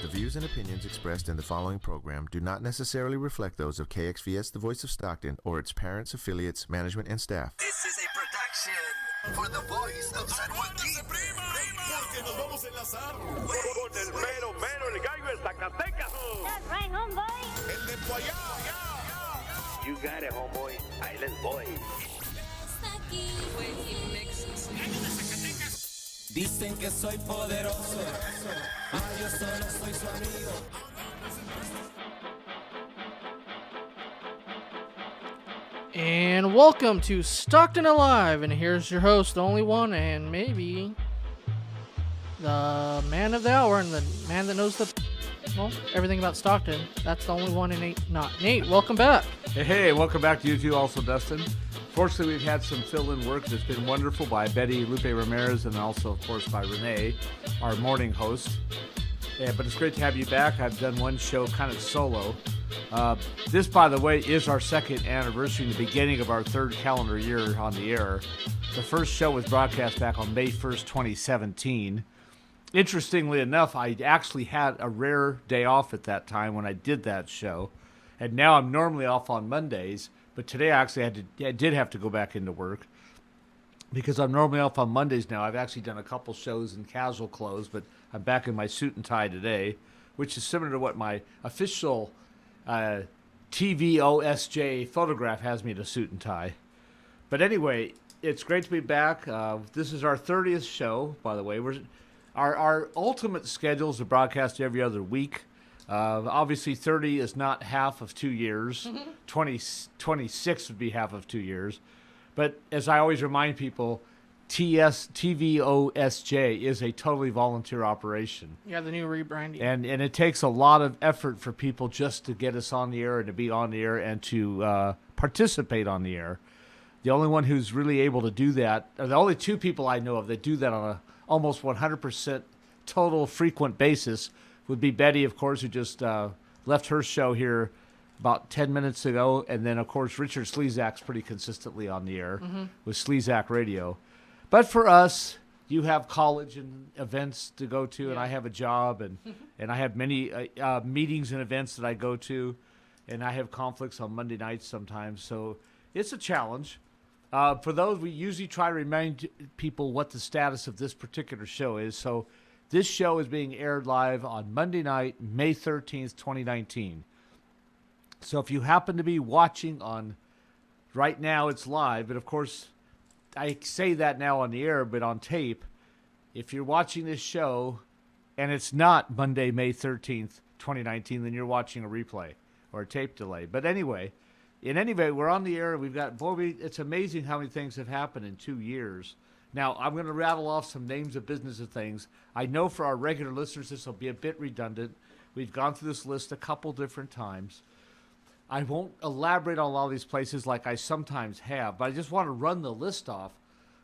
The views and opinions expressed in the following program do not necessarily reflect those of KXVS, the voice of Stockton, or its parents, affiliates, management, and staff. This is a production for the voice of San Joaquin. Porque nos vamos a enlazar con el mero, el gallo de Zacatecas. That's right, homeboy. el de allá. You got it, homeboy. Island boy. Dicen que soy poderoso, yo solo soy su amigo. And welcome to Stockton Alive, and here's your host, the only one, and maybe the man of the hour, and the man that knows everything about Stockton. That's the only one in Knodt. Nate, welcome back. Hey, welcome back to you too, also Dustin. Fortunately, we've had some fill-in work that's been wonderful by Betty Lupe Ramirez and also, of course, by Renee, our morning host. Yeah, but it's great to have you back. I've done one show kind of solo. This, by the way, is our second anniversary, the beginning of our third calendar year on the air. The first show was broadcast back on May 1st, 2017. Interestingly enough, I actually had a rare day off at that time when I did that show. And now I'm normally off on Mondays. But today I actually did have to go back into work because I'm normally off on Mondays now. I've actually done a couple shows in casual clothes, but I'm back in my suit and tie today, which is similar to what my official TVOSJ photograph has me in a suit and tie. But anyway, it's great to be back. This is our 30th show, by the way. Our ultimate schedule is to broadcast every other week. Obviously, 30 is not half of 2 years. 26 would be half of 2 years. But as I always remind people, TVOSJ is a totally volunteer operation. Yeah, the new rebranding. And it takes a lot of effort for people just to get us on the air and to be on the air and to participate on the air. The only one who's really able to do that, or the only two people I know of that do that on a almost 100% total frequent basis would be Betty, of course, who just left her show here about 10 minutes ago. And then, of course, Richard Slezak's pretty consistently on the air with Slezak Radio. But for us, you have college and events to go to, and I have a job, and I have many meetings and events that I go to, and I have conflicts on Monday nights sometimes. So it's a challenge. For those, we usually try to remind people what the status of this particular show is. So this show is being aired live on Monday night, May 13th, 2019. So if you happen to be watching on, right now it's live, but of course, I say that now on the air, but on tape, if you're watching this show and it's not Monday, May 13th, 2019, then you're watching a replay or a tape delay. But anyway, we're on the air. We've got, it's amazing how many things have happened in 2 years. Now, I'm going to rattle off some names of business of things. I know for our regular listeners, this will be a bit redundant. We've gone through this list a couple different times. I won't elaborate on a lot of these places like I sometimes have, but I just want to run the list off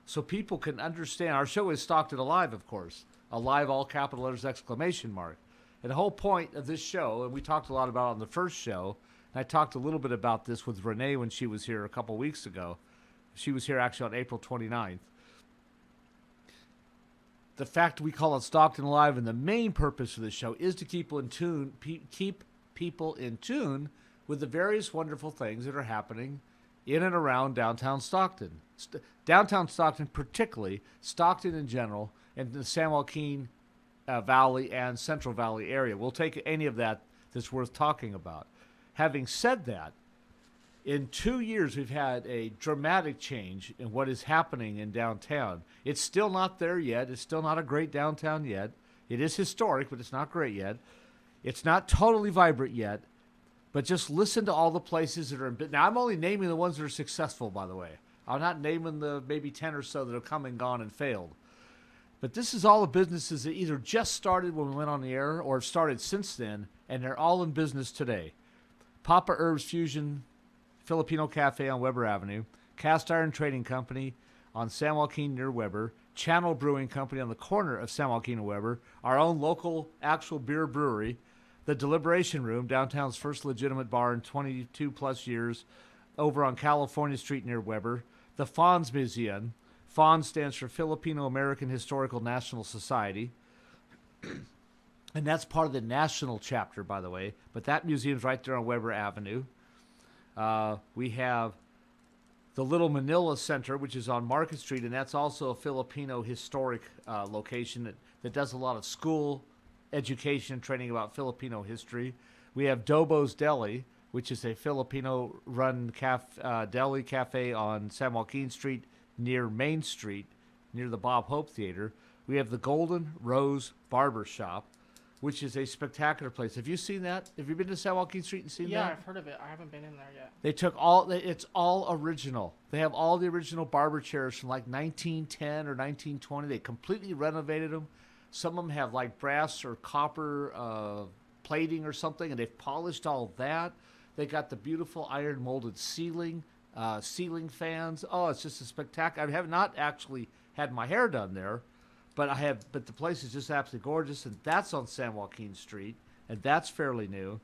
so people can understand. Our show is Stockton Alive, of course. Alive, all capital letters, exclamation mark. And the whole point of this show, and we talked a lot about it on the first show, and I talked a little bit about this with Renee when she was here a couple weeks ago. She was here actually on April 29th. The fact we call it Stockton Alive, and the main purpose of the show is to keep people in tune with the various wonderful things that are happening in and around downtown Stockton. Downtown Stockton particularly, Stockton in general, and the San Joaquin Valley and Central Valley area. We'll take any of that that's worth talking about. Having said that, in 2 years, we've had a dramatic change in what is happening in downtown. It's still not there yet. It's still not a great downtown yet. It is historic, but it's not great yet. It's not totally vibrant yet. But just listen to all the places that are in. Now, I'm only naming the ones that are successful, by the way. I'm not naming the maybe 10 or so that have come and gone and failed. But this is all the businesses that either just started when we went on the air or have started since then, and they're all in business today. Papa Herb's Fusion Filipino Cafe on Weber Avenue, Cast Iron Trading Company on San Joaquin near Weber, Channel Brewing Company on the corner of San Joaquin and Weber, our own local actual beer brewery, the Deliberation Room, downtown's first legitimate bar in 22 plus years, over on California Street near Weber, the Fonz Museum. Fonz stands for Filipino American Historical National Society. And that's part of the national chapter, by the way. But that museum's right there on Weber Avenue. We have the Little Manila Center, which is on Market Street, and that's also a Filipino historic location that does a lot of school education, training about Filipino history. We have Dobo's Deli, which is a Filipino-run deli cafe on San Joaquin Street near Main Street, near the Bob Hope Theater. We have the Golden Rose Barber Shop, which is a spectacular place. Have you seen that? Have you been to San Joaquin Street and seen that? Yeah, I've heard of it. I haven't been in there yet. They took it's all original. They have all the original barber chairs from like 1910 or 1920. They completely renovated them. Some of them have like brass or copper plating or something, and they've polished all that. They got the beautiful iron molded ceiling fans. Oh, it's just a spectacular. I have not actually had my hair done there, but the place is just absolutely gorgeous, and that's on San Joaquin Street, and that's fairly new.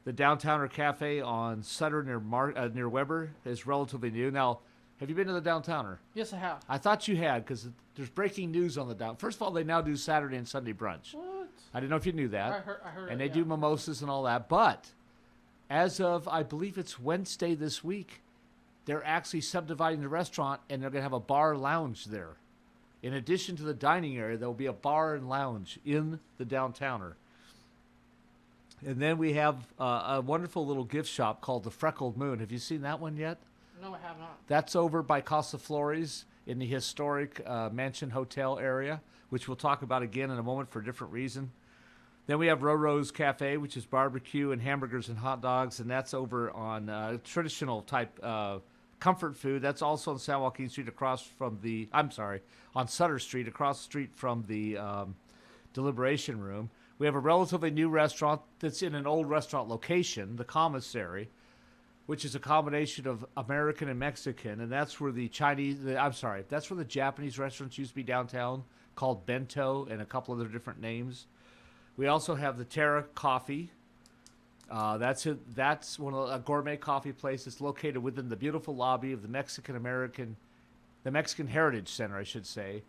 The Downtowner Cafe on Sutter near Weber is relatively new. Now, have you been to the Downtowner? Yes, I have. I thought you had, because there's breaking news on the Down. First of all, they now do Saturday and Sunday brunch. What? I didn't know if you knew that. I heard and it, they do mimosas and all that. But as of, I believe it's Wednesday this week, they're actually subdividing the restaurant, and they're going to have a bar lounge there. In addition to the dining area, there will be a bar and lounge in the Downtowner. And then we have a wonderful little gift shop called the Freckled Moon. Have you seen that one yet? No, I have not. That's over by Casa Flores in the historic Mansion Hotel area, which we'll talk about again in a moment for a different reason. Then we have Roro's Cafe, which is barbecue and hamburgers and hot dogs, and that's over on traditional type comfort food. That's also on San Joaquin Street on Sutter Street, across the street from the Deliberation Room. We have a relatively new restaurant that's in an old restaurant location, the Commissary, which is a combination of American and Mexican, and that's where that's where the Japanese restaurants used to be downtown, called Bento, and a couple other different names. We also have the Terra Coffee. That's one of a gourmet coffee place. It's located within the beautiful lobby of the Mexican Heritage Center, I should say,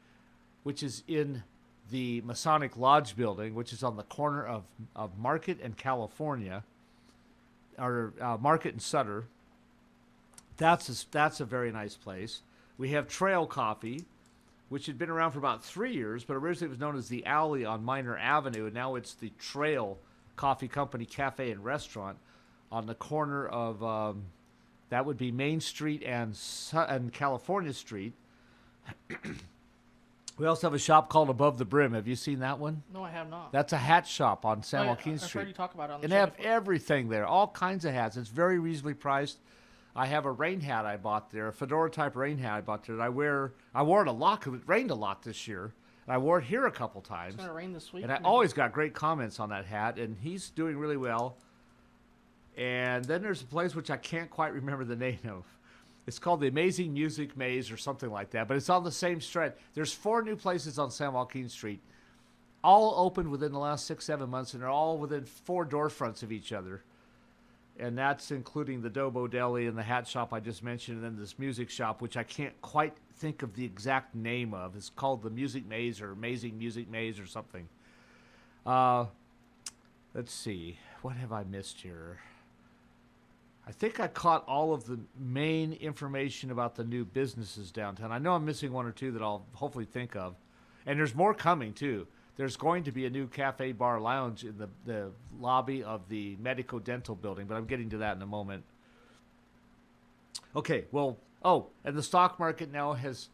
which is in the Masonic Lodge building, which is on the corner of Market and California, or Market and Sutter. That's a very nice place. We have Trail Coffee, which had been around for about 3 years, but originally it was known as the Alley on Minor Avenue, and now it's the Trail Coffee Company Cafe and Restaurant on the corner of that would be Main Street and California Street. We also have a shop called Above the Brim. Have you seen that one? No, I have not. That's a hat shop on San Joaquin I've Street. heard you talk about it on the And show they have before. everything there, all kinds of hats. It's very reasonably priced. I have a rain hat I bought there, a fedora type rain hat I bought there. I wore it a lot because it rained a lot this year. And I wore it here a couple times. It's going to rain this week. And I always got great comments on that hat, and he's doing really well. And then there's a place which I can't quite remember the name of. It's called the Amazing Music Maze or something like that, but it's on the same stretch. There's 4 new places on San Joaquin Street, all opened within the last 6-7 months, and they're all within 4 door fronts of each other. And that's including the Dobo Deli and the hat shop I just mentioned, and then this music shop, which I can't quite think of the exact name of. It's called the Music Maze or Amazing Music Maze or something. Let's see. What have I missed here? I think I caught all of the main information about the new businesses downtown. I know I'm missing 1 or 2 that I'll hopefully think of. And there's more coming, too. There's going to be a new cafe bar lounge in the lobby of the Medico Dental building, but I'm getting to that in a moment. Okay, and the stock market now has,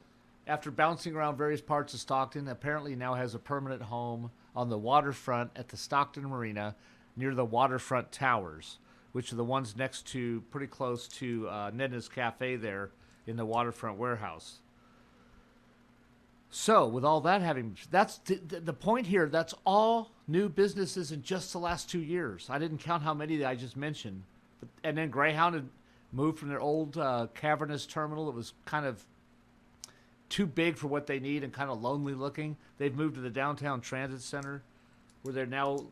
after bouncing around various parts of Stockton, apparently now has a permanent home on the waterfront at the Stockton Marina near the waterfront towers, which are the ones next to, pretty close to Nena's Cafe there in the waterfront warehouse. So, with all that that's the point here. That's all new businesses in just the last 2 years. I didn't count how many that I just mentioned. And then Greyhound had moved from their old cavernous terminal that was kind of too big for what they need and kind of lonely looking. They've moved to the downtown transit center, where they're now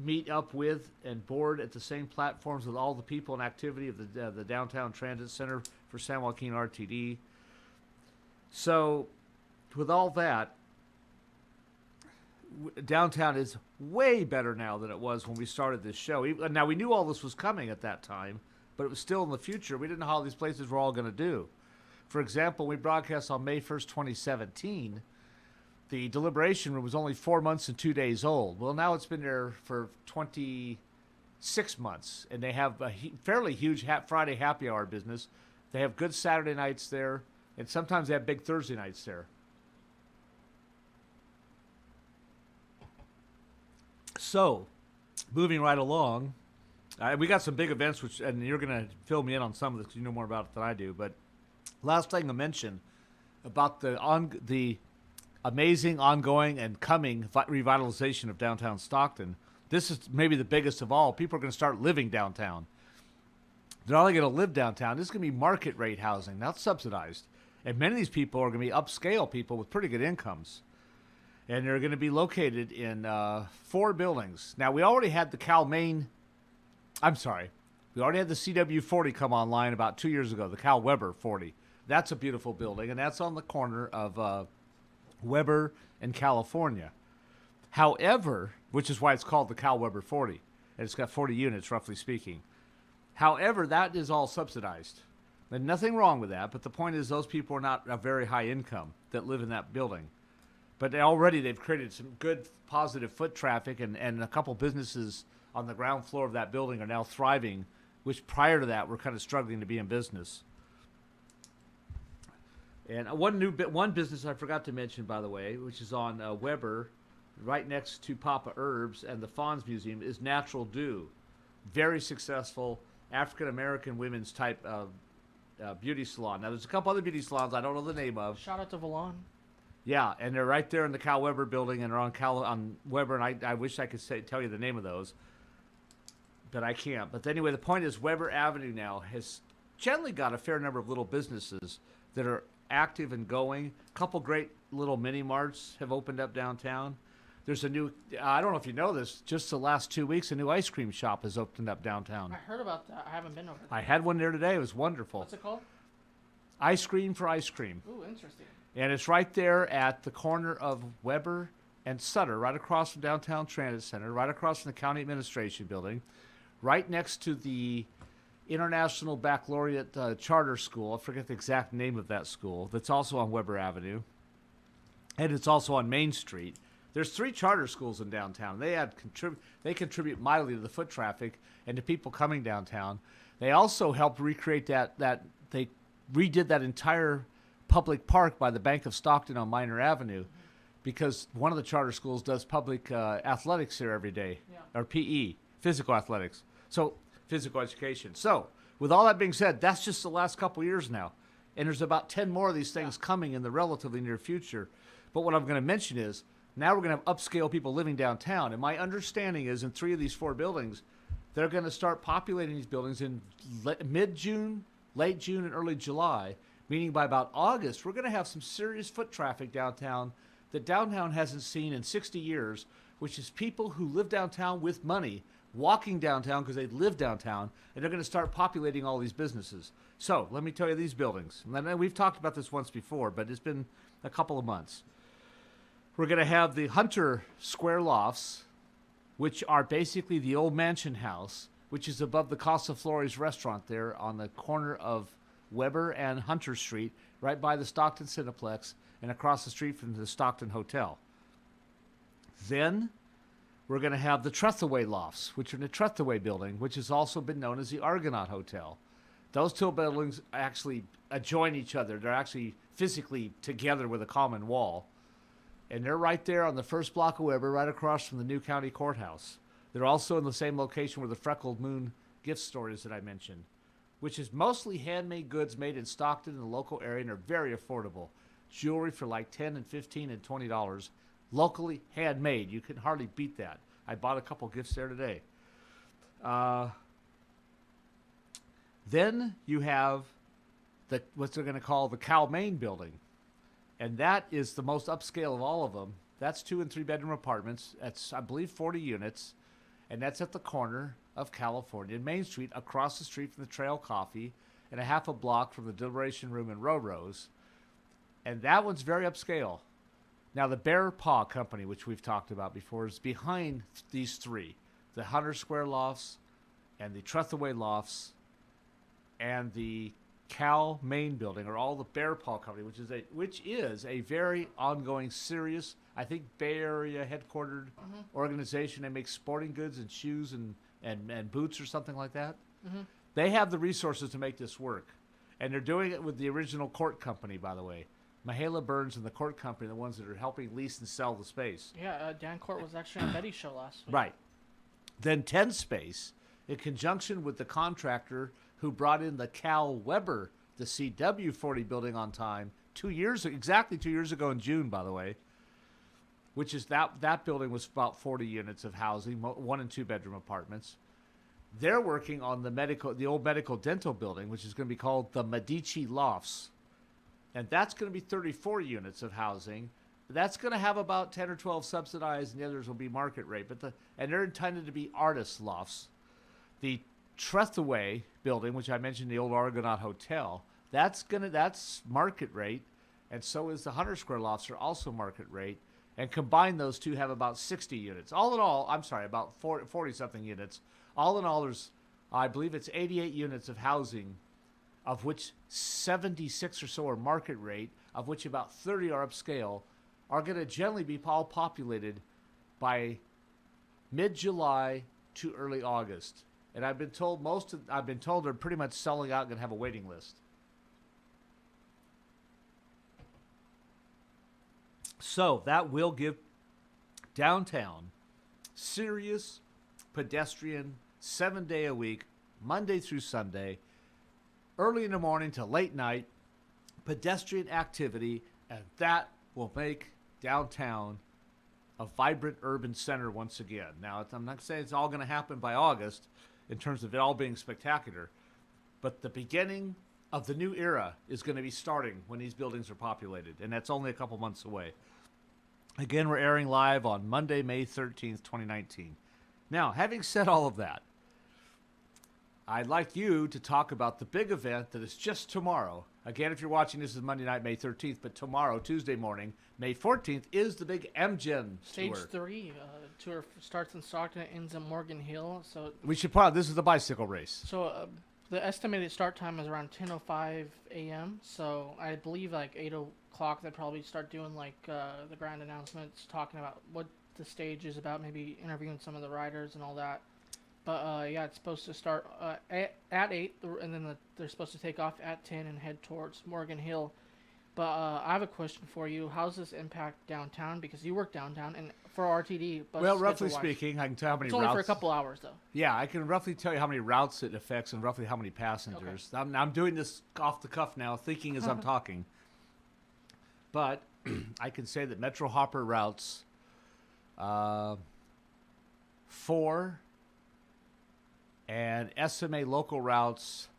meet up with and board at the same platforms with all the people and activity of the downtown transit center for San Joaquin RTD. So, with all that, downtown is way better now than it was when we started this show. Now, we knew all this was coming at that time, but it was still in the future. We didn't know how these places were all going to do. For example, we broadcast on May 1st, 2017. The deliberation room was only 4 months and 2 days old. Well, now it's been there for 26 months, and they have a fairly huge Friday happy hour business. They have good Saturday nights there, and sometimes they have big Thursday nights there. So, moving right along, we got some big events, and you're going to fill me in on some of this because you know more about it than I do. But last thing to mention about the amazing, ongoing, and coming revitalization of downtown Stockton. This is maybe the biggest of all. People are going to start living downtown. They're not only going to live downtown. This is going to be market rate housing, not subsidized. And many of these people are going to be upscale people with pretty good incomes. And they're going to be located in 4 buildings. Now, we already had the we already had the CW40 come online about 2 years ago, the Cal Weber 40. That's a beautiful building, and that's on the corner of Weber and California. However, which is why it's called the Cal Weber 40, and it's got 40 units, roughly speaking. However, that is all subsidized. There's nothing wrong with that, but the point is those people are not a very high income that live in that building. But they've created some good positive foot traffic, and a couple businesses on the ground floor of that building are now thriving, which prior to that were kind of struggling to be in business. And one business I forgot to mention, by the way, which is on Weber, right next to Papa Herbs and the Fawns Museum, is Natural Dew. Very successful African-American women's type of beauty salon. Now, there's a couple other beauty salons I don't know the name of. Shout out to Valon. Yeah, and they're right there in the Cal Weber building, and they're on Weber, and I wish I could tell you the name of those, but I can't. But anyway, the point is Weber Avenue now has generally got a fair number of little businesses that are active and going. A couple great little mini marts have opened up downtown. There's a new, I don't know if you know this, just the last 2 weeks, a new ice cream shop has opened up downtown. I heard about that. I haven't been over there. I had one there today. It was wonderful. What's it called? Ice Cream for Ice Cream. Ooh, interesting. And it's right there at the corner of Weber and Sutter, right across from Downtown Transit Center, right across from the County Administration Building, right next to the International Baccalaureate Charter School. I forget the exact name of that school. That's also on Weber Avenue. And it's also on Main Street. There's 3 charter schools in downtown. They contribute mightily to the foot traffic and to people coming downtown. They also helped recreate that they redid that entire public park by the Bank of Stockton on Minor Avenue, because one of the charter schools does public athletics here every day, or PE, physical athletics, so physical education. So with all that being said, that's just the last couple years now, and there's about 10 more of these things coming in the relatively near future. But what I'm going to mention is now we're going to have upscale people living downtown, and my understanding is in 3 of these 4 buildings, they're going to start populating these buildings in mid-June, late June, and early July. Meaning by about August, we're going to have some serious foot traffic downtown that downtown hasn't seen in 60 years, which is people who live downtown with money walking downtown because they live downtown, and they're going to start populating all these businesses. So let me tell you these buildings. And we've talked about this once before, but it's been a couple of months. We're going to have the Hunter Square Lofts, which are basically the old mansion house, which is above the Casa Flores restaurant there on the corner of Weber and Hunter Street, right by the Stockton Cineplex and across the street from the Stockton Hotel. Then we're going to have the Trethaway Lofts, which are in the Trethaway building, which has also been known as the Argonaut Hotel. Those 2 buildings actually adjoin each other. They're actually physically together with a common wall. And they're right there on the first block of Weber, right across from the new county courthouse. They're also in the same location where the Freckled Moon gift store is that I mentioned, which is mostly handmade goods made in Stockton and the local area, and are very affordable. Jewelry for like $10 and $15 and $20. Locally handmade. You can hardly beat that. I bought a couple gifts there today. Then you have what they're going to call the Cal Main building. And that is the most upscale of all of them. That's 2 and 3 bedroom apartments. That's, I believe, 40 units. And that's at the corner of California and Main Street, across the street from the Trail Coffee and a half a block from the Deliberation Room in Rose. And that one's very upscale. Now, the Bear Paw Company, which we've talked about before, is behind these three. The Hunter Square Lofts and the Trethaway Lofts and the Cal Main Building are all the Bear Paw Company, which is a very ongoing, serious, I think Bay Area headquartered organization. They make sporting goods and shoes and boots or something like that. They have the resources to make this work. And they're doing it with the original Court Company, by the way. Mahala Burns and the Court Company, the ones that are helping lease and sell the space. Yeah, Dan Court was actually on Betty's show last week. Right. Then 10 Space, in conjunction with the contractor who brought in the Cal Weber, the CW40 building on time, exactly 2 years ago in June, by the way, which is that building was about 40 units of housing, 1 and 2 bedroom apartments. They're working on the old medical dental building, which is going to be called the Medici Lofts. And that's going to be 34 units of housing. That's going to have about 10 or 12 subsidized, and the others will be market rate. And they're intended to be artist lofts. The Trethaway building, which I mentioned, the old Argonaut Hotel, that's market rate, and so is the Hunter Square Lofts are also market rate. And combined, those two have about 60 units. All in all, about 40-something units. All in all, there's, I believe it's 88 units of housing, of which 76 or so are market rate, of which about 30 are upscale, are going to generally be all populated by mid-July to early August. And I've been told they're pretty much selling out and going to have a waiting list. So that will give downtown serious pedestrian 7-day a week, Monday through Sunday, early in the morning to late night, pedestrian activity, and that will make downtown a vibrant urban center once again. Now, I'm not saying it's all going to happen by August in terms of it all being spectacular, but the beginning of the new era is going to be starting when these buildings are populated, and that's only a couple months away. Again, we're airing live on Monday, May 13th, 2019. Now, having said all of that, I'd like you to talk about the big event that is just tomorrow. Again, if you're watching this is Monday night, May 13th, but tomorrow, Tuesday morning, May 14th, is the big MGen Stage tour. 3 tour starts in Stockton and ends in Morgan Hill. So we should point out, this is the bicycle race. So the estimated start time is around 10:05 a.m. So I believe like 8 o'clock they probably start doing like the grand announcements, talking about what the stage is about, maybe interviewing some of the riders and all that. But yeah, it's supposed to start at 8, and then they're supposed to take off at 10 and head towards Morgan Hill. But I have a question for you. How does this impact downtown? Because you work downtown, and for RTD. Well, roughly speaking, I can tell how many routes. It's only for a couple hours, though. Yeah, I can roughly tell you how many routes it affects and roughly how many passengers. Okay. I'm doing this off the cuff now, thinking as I'm talking. But I can say that Metro Hopper routes 4 and SMA local routes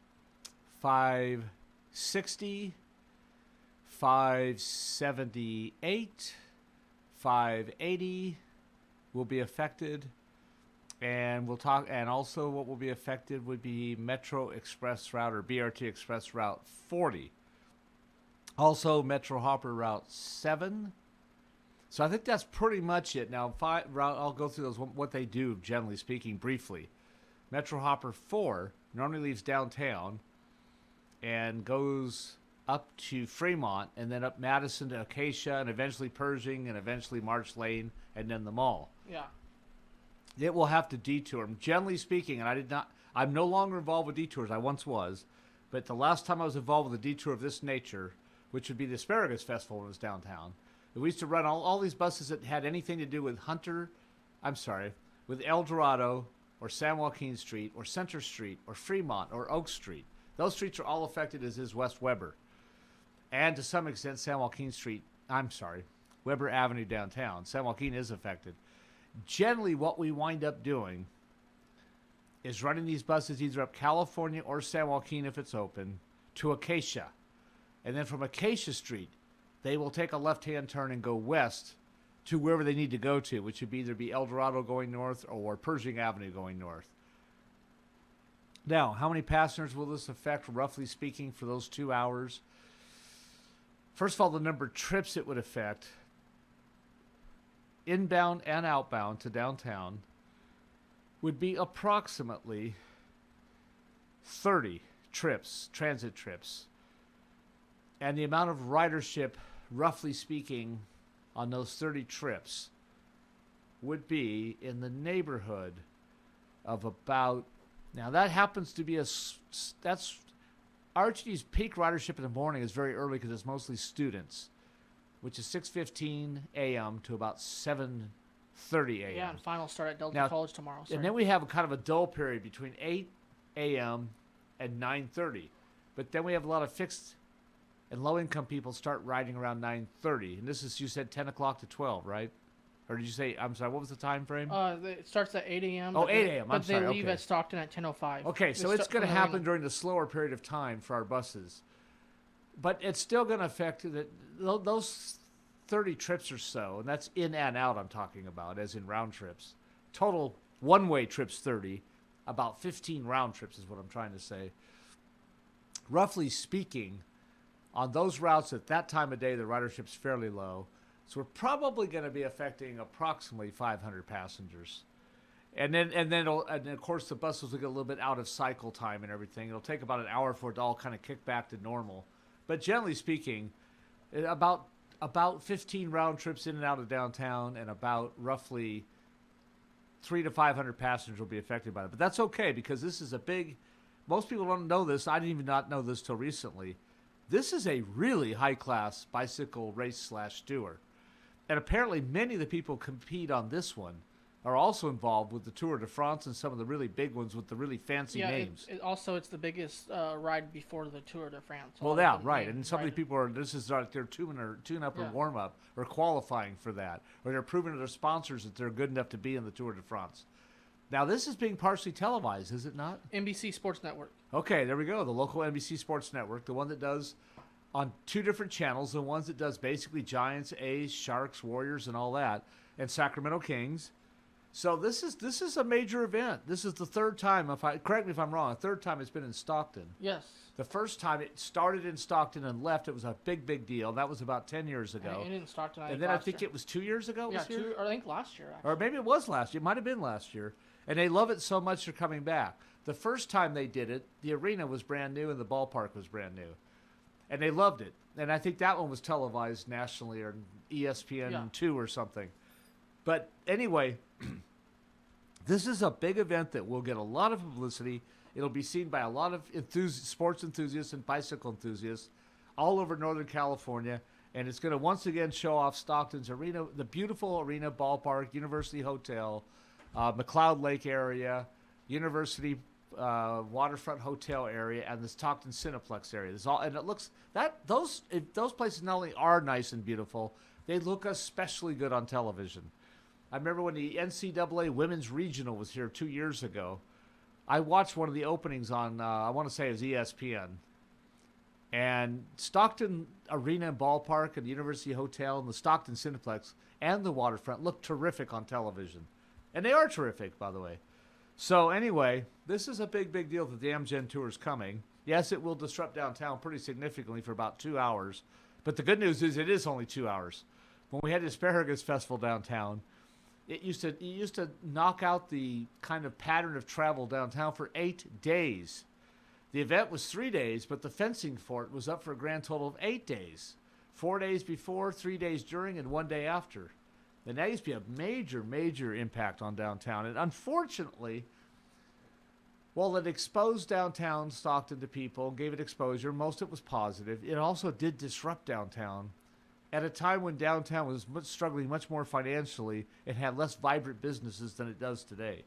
560, 578, 580 will be affected, and we'll talk. And also, what will be affected would be Metro Express route or BRT Express route 40. Also, Metro Hopper route 7. So I think that's pretty much it. Now, I'll go through those what they do, generally speaking, briefly. Metro Hopper 4 normally leaves downtown and goes up to Fremont and then up Madison to Acacia and eventually Pershing and eventually March Lane and then the mall. Yeah. It will have to detour. Generally speaking, and I'm no longer involved with detours. I once was. But the last time I was involved with a detour of this nature, which would be the Asparagus Festival when it was downtown, we used to run all these buses that had anything to do with with El Dorado, or San Joaquin Street, or Center Street, or Fremont, or Oak Street. Those streets are all affected, as is West Weber. And to some extent, Weber Avenue downtown. San Joaquin is affected. Generally, what we wind up doing is running these buses either up California or San Joaquin, if it's open, to Acacia. And then from Acacia Street, they will take a left-hand turn and go west to wherever they need to go to, which would either be El Dorado going north or Pershing Avenue going north. Now, how many passengers will this affect, roughly speaking, for those 2 hours? First of all, the number of trips it would affect inbound and outbound to downtown would be approximately 30 trips, transit trips. And the amount of ridership, roughly speaking, on those 30 trips would be in the neighborhood of about, now that happens to be that's, RHD's peak ridership in the morning is very early because it's mostly students, which is 6:15 a.m. to about 7:30 a.m. Yeah, and finals start at Delta Now, College tomorrow. And then we have a kind of a dull period between 8 a.m. and 9:30. But then we have a lot of fixed and low-income people start riding around 9:30. And this is, you said 10 o'clock to 12, right? Or did you say, I'm sorry, what was the time frame? It starts at 8 a.m. Oh, 8 a.m., But I'm sorry, they leave okay. at Stockton at 10:05. Okay, so it's going to happen during the slower period of time for our buses. But it's still going to affect those 30 trips or so, and that's in and out I'm talking about, as in round trips. Total one-way trips 30, about 15 round trips is what I'm trying to say. Roughly speaking, on those routes at that time of day, the ridership's fairly low. So we're probably going to be affecting approximately 500 passengers. And then of course, the buses will get a little bit out of cycle time and everything. It'll take about an hour for it to all kind of kick back to normal. But generally speaking, about 15 round trips in and out of downtown, and about roughly 300 to 500 passengers will be affected by it. But that's okay, because this is a big, most people don't know this. I didn't even not know this till recently. This is a really high-class bicycle race / tour. And apparently many of the people who compete on this one are also involved with the Tour de France and some of the really big ones with the really fancy names. It's the biggest ride before the Tour de France. Well, yeah, right. And some of the people are, this is like their tune-up or warm-up or qualifying for that. Or they're proving to their sponsors that they're good enough to be in the Tour de France. Now, this is being partially televised, is it not? NBC Sports Network. Okay, there we go. The local NBC Sports Network, the one that does on 2 different channels, the ones that does basically Giants, A's, Sharks, Warriors, and all that, and Sacramento Kings. So this is a major event. This is the third time, correct me if I'm wrong, the third time it's been in Stockton. Yes. The first time it started in Stockton and left, it was a big deal. That was about 10 years ago. It didn't Stockton. And then I think it was 2 years ago. Yeah, I think last year. Actually. Or maybe it was last year. It might have been last year. And they love it so much they're coming back. The first time they did it, the arena was brand new and the ballpark was brand new. And they loved it. And I think that one was televised nationally or ESPN 2 or something. But anyway, this is a big event that will get a lot of publicity. It'll be seen by a lot of sports enthusiasts and bicycle enthusiasts all over Northern California. And it's going to once again show off Stockton's arena, the beautiful arena, ballpark, University Hotel, McLeod Lake area, University waterfront hotel area, and the Stockton Cineplex area. And it looks those places not only are nice and beautiful, they look especially good on television. I remember when the NCAA Women's Regional was here 2 years ago. I watched one of the openings on I want to say it was ESPN. And Stockton Arena and Ballpark and the University Hotel and the Stockton Cineplex and the waterfront look terrific on television. And they are terrific, by the way. So anyway, this is a big deal that the Amgen Tour is coming. Yes, it will disrupt downtown pretty significantly for about 2 hours. But the good news is it is only 2 hours. When we had the Asparagus Festival downtown, it used to knock out the kind of pattern of travel downtown for 8 days. The event was 3 days, but the fencing for it was up for a grand total of 8 days. 4 days before, 3 days during, and 1 day after. And that used to be a major impact on downtown. And unfortunately, while it exposed downtown Stockton to people, gave it exposure, most of it was positive, it also did disrupt downtown at a time when downtown was struggling much more financially and had less vibrant businesses than it does today.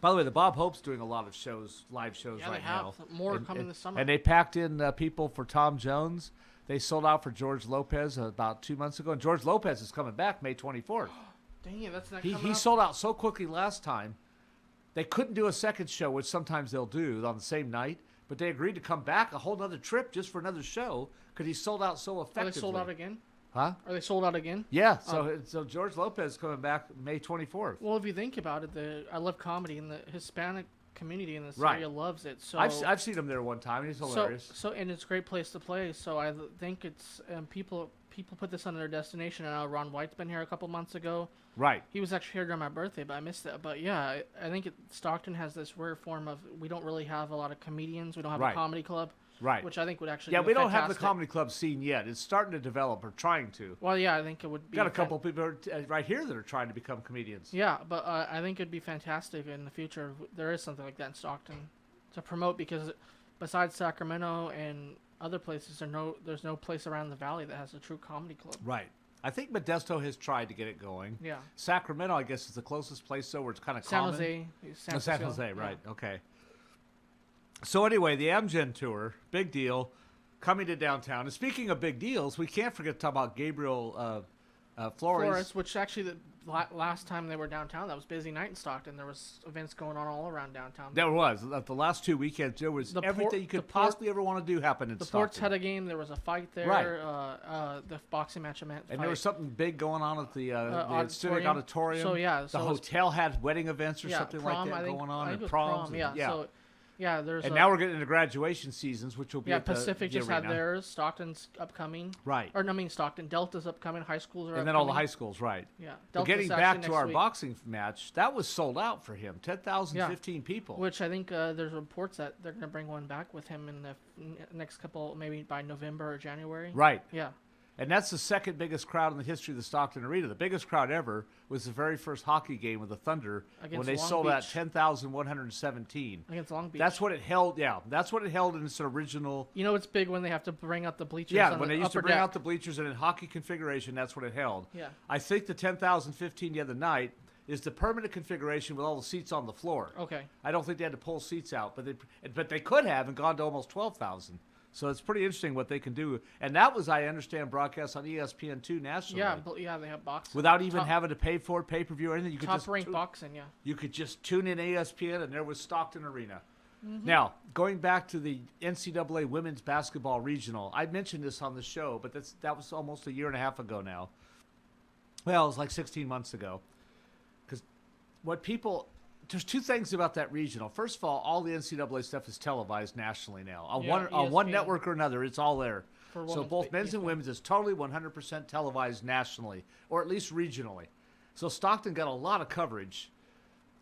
By the way, the Bob Hope's doing a lot of shows, live shows right now. Yeah, they have more coming this summer. And they packed in people for Tom Jones. They sold out for George Lopez about 2 months ago. And George Lopez is coming back May 24th. Dang it, that's not coming He up. sold out so quickly last time. They couldn't do a second show, which sometimes they'll do on the same night. But they agreed to come back a whole other trip just for another show because he sold out so effectively. Are they sold out again? Huh? Are they sold out again? Yeah, so George Lopez is coming back May 24th. Well, if you think about it, I love comedy, and the Hispanic community in this Right. area loves it. So I've seen him there one time, and he's hilarious. and it's a great place to play. So I think it's people put this on their destination. And Ron White's been here a couple months ago. Right. He was actually here during my birthday, but I missed that. But yeah, I think Stockton has this rare form of we don't really have a lot of comedians. We don't have Right. a comedy club. Right. Which I think would actually Yeah, be we don't have the fantastic. comedy club scene yet. It's starting to develop, or trying to. Well, yeah, I think it would be. Got a couple of people right here that are trying to become comedians. Yeah, but I think it'd be fantastic in the future if there is something like that in Stockton to promote, because besides Sacramento and other places, there's no place around the valley that has a true comedy club. Right. I think Modesto has tried to get it going. Yeah. Sacramento, I guess, is the closest place, though, where it's kind of San common. Jose. San Jose, right. Okay. So anyway, the Amgen Tour, big deal, coming to downtown. And speaking of big deals, we can't forget to talk about Gabriel Flores. Which actually the last time they were downtown, that was busy night in Stockton. There was events going on all around downtown. There was. The last 2 weekends, there was everything you could possibly ever want to do happen in the Stockton. Ports had a game. There was a fight there. Right. The boxing match I meant. And there was something big going on at the Civic Auditorium. So yeah, the hotel had wedding events or something prom, like that going on, and it was proms. prom, yeah. So, yeah, there's. And now we're getting into graduation seasons, which will be at Pacific the just arena. had theirs. Stockton's upcoming. Right. Or no, I mean Stockton. Delta's upcoming. High schools are. And then all the high schools, right? Yeah. But getting Delta's back actually to our next week. boxing match, that was sold out for him. 10,000, 15 people. Which I think there's reports that they're going to bring one back with him in the next couple, maybe by November or January. Right. Yeah. And that's the second biggest crowd in the history of the Stockton Arena. The biggest crowd ever was the very first hockey game with the Thunder Against when they Long sold out Beach. 10,117. Against Long Beach. That's what it held. Yeah, that's what it held in its original. You know, it's big when they have to bring out the bleachers. Yeah, on when the they used to upper bring deck. out the bleachers and in hockey configuration, that's what it held. Yeah. I think the 10,015 the other night is the permanent configuration with all the seats on the floor. Okay. I don't think they had to pull seats out, but they could have and gone to almost 12,000. So it's pretty interesting what they can do. And that was, I understand, broadcast on ESPN2 nationally. Yeah, they have boxing. Without even having to pay for it, pay-per-view or anything. You could just Top-ranked boxing, yeah. You could just tune in ESPN, and there was Stockton Arena. Mm-hmm. Now, going back to the NCAA Women's Basketball Regional, I mentioned this on the show, but that was almost a year and a half ago now. Well, it was like 16 months ago. Because there's two things about that regional. First of all the NCAA stuff is televised nationally now. On one ESPN. network or another, it's all there. For So women's, both men's and ESPN. women's is totally 100% televised nationally, or at least regionally. So Stockton got a lot of coverage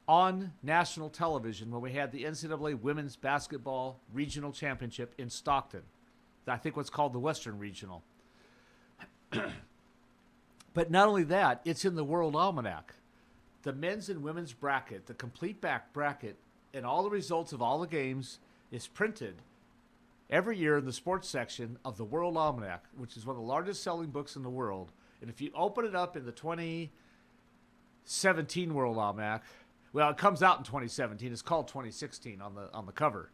on national television when we had the NCAA Women's Basketball Regional Championship in Stockton. I think what's called the Western Regional. But not only that, it's in the World Almanac. The men's and women's bracket, the complete back bracket, and all the results of all the games is printed every year in the sports section of the World Almanac, which is one of the largest selling books in the world. And if you open it up in the 2017 World Almanac, well, it comes out in 2017. It's called 2016 on the cover.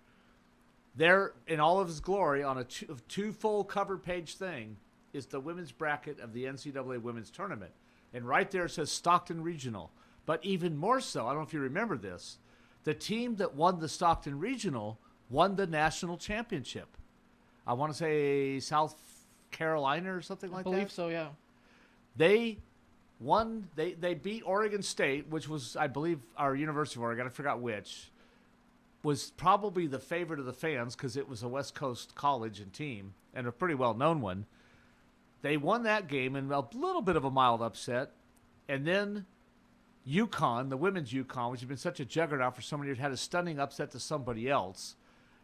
There, in all of its glory, on a two full cover page thing, is the women's bracket of the NCAA Women's Tournament. And right there it says Stockton Regional. But even more so, I don't know if you remember this, the team that won the Stockton Regional won the national championship. I want to say South Carolina or something like that. I believe so, yeah. They won. They beat Oregon State, which was, I believe, our University of Oregon. I forgot which. Was probably the favorite of the fans because it was a West Coast college and team and a pretty well-known one. They won that game in a little bit of a mild upset. And then UConn, the women's UConn, which has been such a juggernaut for so many years, had a stunning upset to somebody else.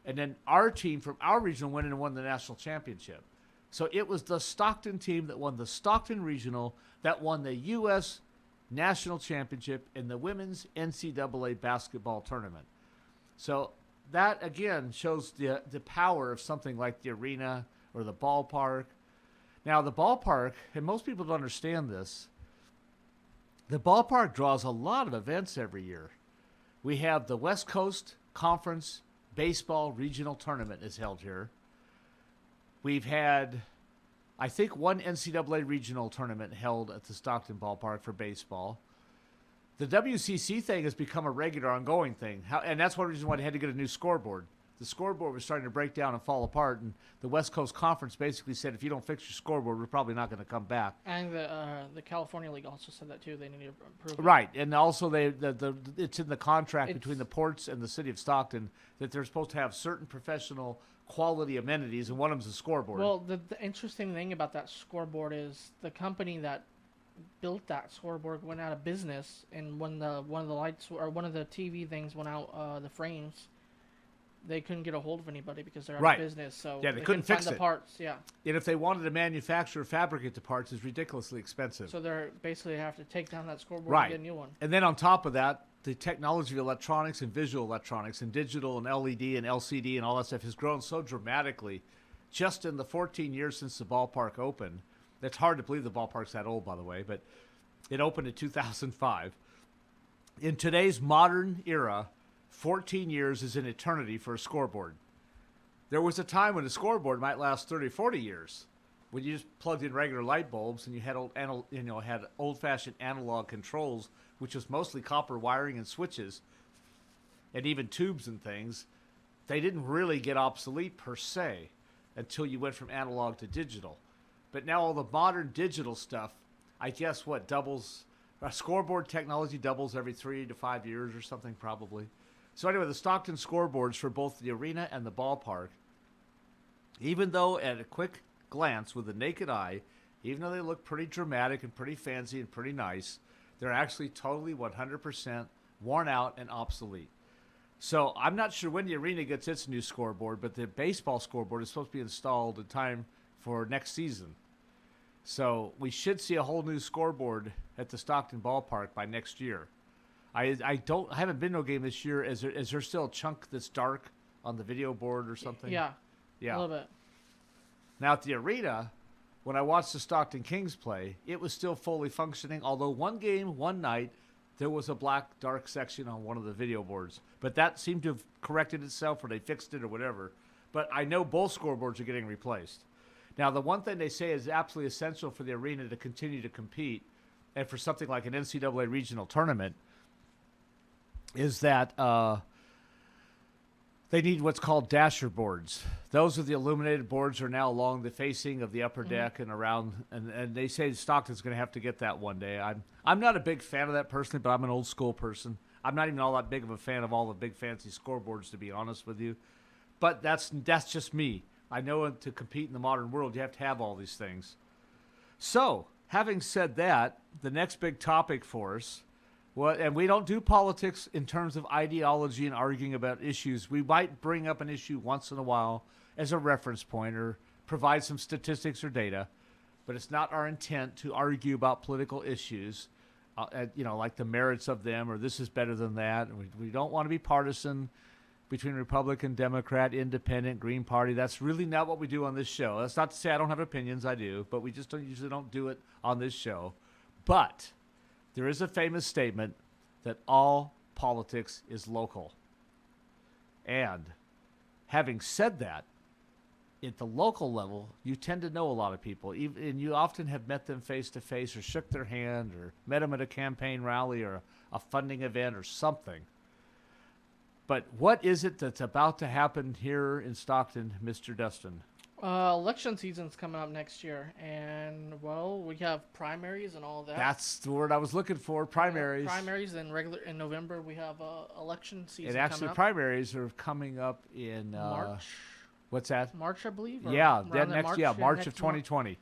And then our team from our regional went in and won the national championship. So it was the Stockton team that won the Stockton Regional that won the U.S. National Championship in the women's NCAA basketball tournament. So that, again, shows the power of something like the arena or the ballpark. Now, the ballpark, and most people don't understand this, the ballpark draws a lot of events every year. We have the West Coast Conference Baseball Regional Tournament is held here. We've had, I think, one NCAA regional tournament held at the Stockton ballpark for baseball. The WCC thing has become a regular ongoing thing, and that's one reason why they had to get a new scoreboard. the scoreboard was starting to break down and fall apart, and the West Coast Conference basically said, if you don't fix your scoreboard, we're probably not going to come back. And the California League also said that too. They need to improve it. Right, and also it's in the contract between the ports and the city of Stockton that they're supposed to have certain professional quality amenities, and one of them's a scoreboard. Well, the interesting thing about that scoreboard is the company that built that scoreboard went out of business, and when one of the lights or one of the TV things went out, the frames, they couldn't get a hold of anybody because they're out of business. So yeah, they couldn't fix find the parts. Yeah. And if they wanted to manufacture or fabricate the parts, it's ridiculously expensive. So they're basically have to take down that scoreboard Right. and get a new one. And then on top of that, the technology of electronics and visual electronics and digital and LED and LCD and all that stuff has grown so dramatically just in the 14 years since the ballpark opened. It's hard to believe the ballpark's that old, by the way, but it opened in 2005. In today's modern era, 14 years is an eternity for a scoreboard. There was a time when a scoreboard might last 30, 40 years, when you just plugged in regular light bulbs and you had old-fashioned analog controls, which was mostly copper wiring and switches, and even tubes and things. They didn't really get obsolete per se until you went from analog to digital. But now all the modern digital stuff, I guess doubles, scoreboard technology doubles every 3 to 5 years or something probably. So anyway, the Stockton scoreboards for both the arena and the ballpark, even though at a quick glance with the naked eye, even though they look pretty dramatic and pretty fancy and pretty nice, they're actually totally 100% worn out and obsolete. So I'm not sure when the arena gets its new scoreboard, but the baseball scoreboard is supposed to be installed in time for next season. So we should see a whole new scoreboard at the Stockton ballpark by next year. I haven't been to a game this year. Is there still a chunk that's dark on the video board or something? Yeah. Yeah. A little bit. Now at the arena, when I watched the Stockton Kings play, it was still fully functioning, although one game, one night, there was a black dark section on one of the video boards. But that seemed to have corrected itself, or they fixed it or whatever. But I know both scoreboards are getting replaced. Now, the one thing they say is absolutely essential for the arena to continue to compete, and for something like an NCAA regional tournament, is that they need what's called dasher boards. Those are the illuminated boards are now along the facing of the upper deck and around, and they say Stockton's going to have to get that one day. I'm not a big fan of that personally, but I'm an old school person. I'm not even all that big of a fan of all the big fancy scoreboards, to be honest with you. But that's just me. I know to compete in the modern world, you have to have all these things. So, having said that, the next big topic for us, and we don't do politics in terms of ideology and arguing about issues. We might bring up an issue once in a while as a reference point or provide some statistics or data, but it's not our intent to argue about political issues, like the merits of them or this is better than that. We don't want to be partisan between Republican, Democrat, Independent, Green Party. That's really not what we do on this show. That's not to say I don't have opinions. I do, but we just usually don't do it on this show. But there is a famous statement that all politics is local. And having said that, at the local level, you tend to know a lot of people, and you often have met them face-to-face or shook their hand or met them at a campaign rally or a funding event or something. But what is it that's about to happen here in Stockton, Mr. Dustin? Election season's coming up next year, and we have primaries and all that. That's the word I was looking for. Primaries. Primaries and in November we have election season. And actually, coming up. primaries are coming up in March. What's that? March, I believe. Yeah, March of 2020.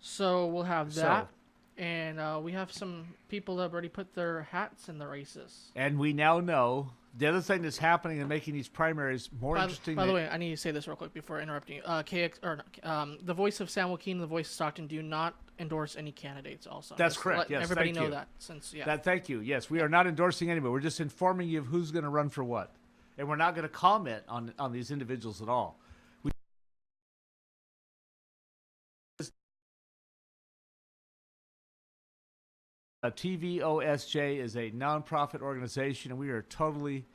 So we'll have that, and we have some people that have already put their hats in the races. And we now know the other thing that's happening and making these primaries more interesting. By the way, I need to say this real quick before interrupting you. The voice of San Joaquin and the voice of Stockton do not endorse any candidates. Also, that's just correct. Yes, everybody thank know you. that. Thank you. Yes, we are not endorsing anybody. We're just informing you of who's going to run for what, and we're not going to comment on these individuals at all. TVOSJ is a nonprofit organization, and we are totally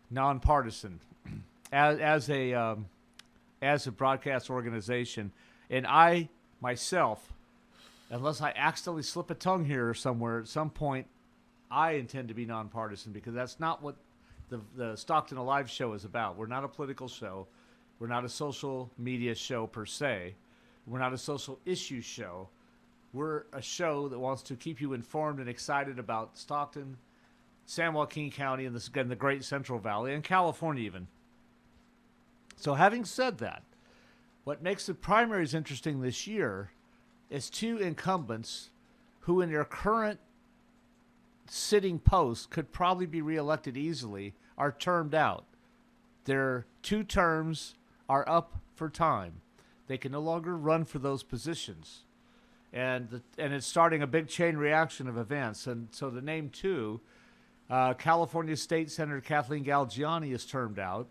nonpartisan as a broadcast organization. And I myself, unless I accidentally slip a tongue here or somewhere at some point, I intend to be nonpartisan because that's not what the Stockton Alive show is about. We're not a political show. We're not a social media show per se. We're not a social issue show. We're a show that wants to keep you informed and excited about Stockton, San Joaquin County, and the Great Central Valley, and California even. So having said that, what makes the primaries interesting this year is two incumbents who in their current sitting posts could probably be reelected easily are termed out. Their 2 terms are up for time. They can no longer run for those positions. And it's starting a big chain reaction of events. And so to name 2, California State Senator Kathleen Galgiani is termed out.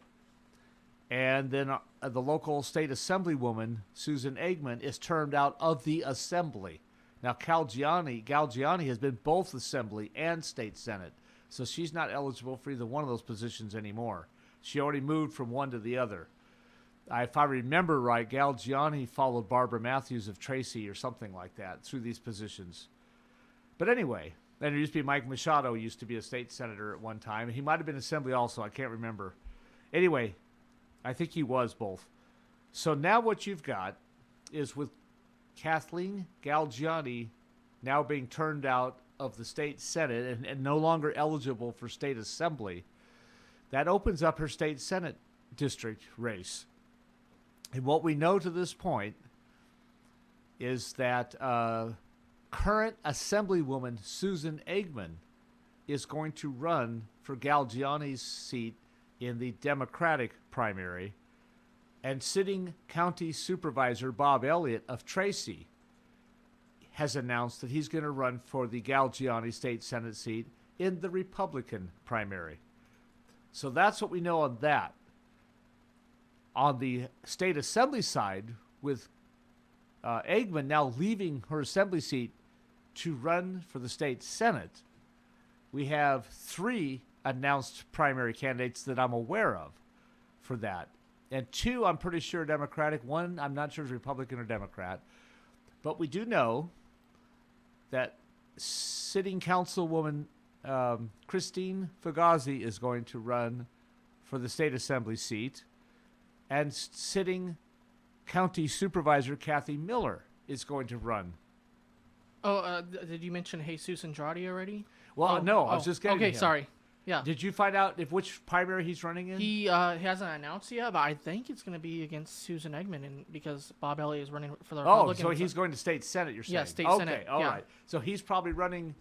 And then the local state assemblywoman, Susan Eggman, is termed out of the assembly. Now, Galgiani has been both assembly and state senate, so she's not eligible for either one of those positions anymore. She already moved from one to the other. If I remember right, Galgiani followed Barbara Matthews of Tracy or something like that through these positions. But anyway, and there used to be Mike Machado, who used to be a state senator at one time. He might have been assembly also. I can't remember. Anyway, I think he was both. So now what you've got is with Kathleen Galgiani now being turned out of the state senate and no longer eligible for state assembly, that opens up her state senate district race. And what we know to this point is that current assemblywoman Susan Eggman is going to run for Galgiani's seat in the Democratic primary, and sitting county supervisor Bob Elliott of Tracy has announced that he's going to run for the Galgiani state senate seat in the Republican primary. So that's what we know on that. On the state assembly side, with Eggman now leaving her assembly seat to run for the state senate, we have 3 announced primary candidates that I'm aware of for that. And 2, I'm pretty sure Democratic. 1, I'm not sure is Republican or Democrat. But we do know that sitting councilwoman Christine Fugazi is going to run for the state assembly seat. And sitting county supervisor Kathy Miller is going to run. Oh, did you mention Jesus Andrade already? Well, no, I was just getting Okay, him. sorry. Yeah. Did you find out which primary he's running in? He hasn't announced yet, but I think it's going to be against Susan Eggman, because Bob Elliott is running for the Republican. So he's going to state senate, you're saying? Yeah, state senate. Okay, all right. So he's probably running,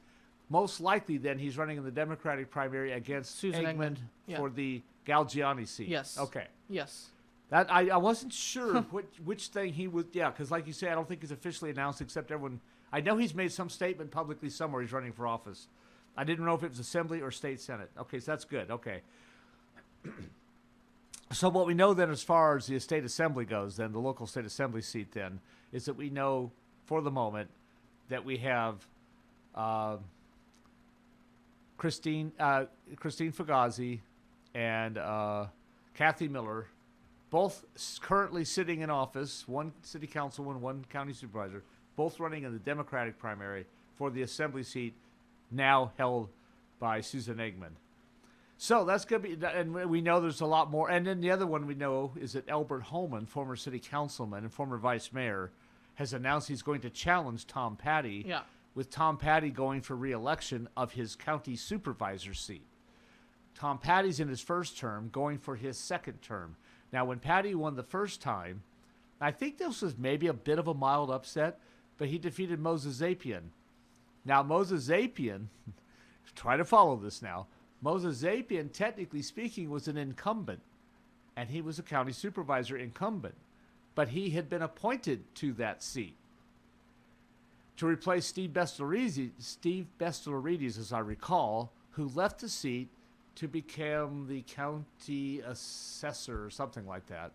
most likely then, he's running in the Democratic primary against Susan Eggman. for the Galgiani seat. Yes. Okay. Yes. That I wasn't sure which thing he would, because like you say, I don't think it's officially announced, except everyone, I know he's made some statement publicly somewhere he's running for office. I didn't know if it was assembly or state senate. Okay, so that's good. Okay. So what we know then, as far as the state assembly goes, then the local state assembly seat then, is that we know for the moment that we have Christine Fugazi and Kathy Miller, both currently sitting in office, one city councilman, one county supervisor, both running in the Democratic primary for the assembly seat now held by Susan Eggman. So that's going to be, and we know there's a lot more. And then the other one we know is that Albert Holman, former city councilman and former vice mayor, has announced he's going to challenge Tom Patty, with Tom Patty going for re-election of his county supervisor seat. Tom Patty's in his first term, going for his second term. Now, when Patty won the first time, I think this was maybe a bit of a mild upset, but he defeated Moses Zapian. Now, Moses Zapian, try to follow this now, Moses Zapian, technically speaking, was an incumbent, and he was a county supervisor incumbent, but he had been appointed to that seat to replace Steve Bestelarides, as I recall, who left the seat to become the county assessor or something like that.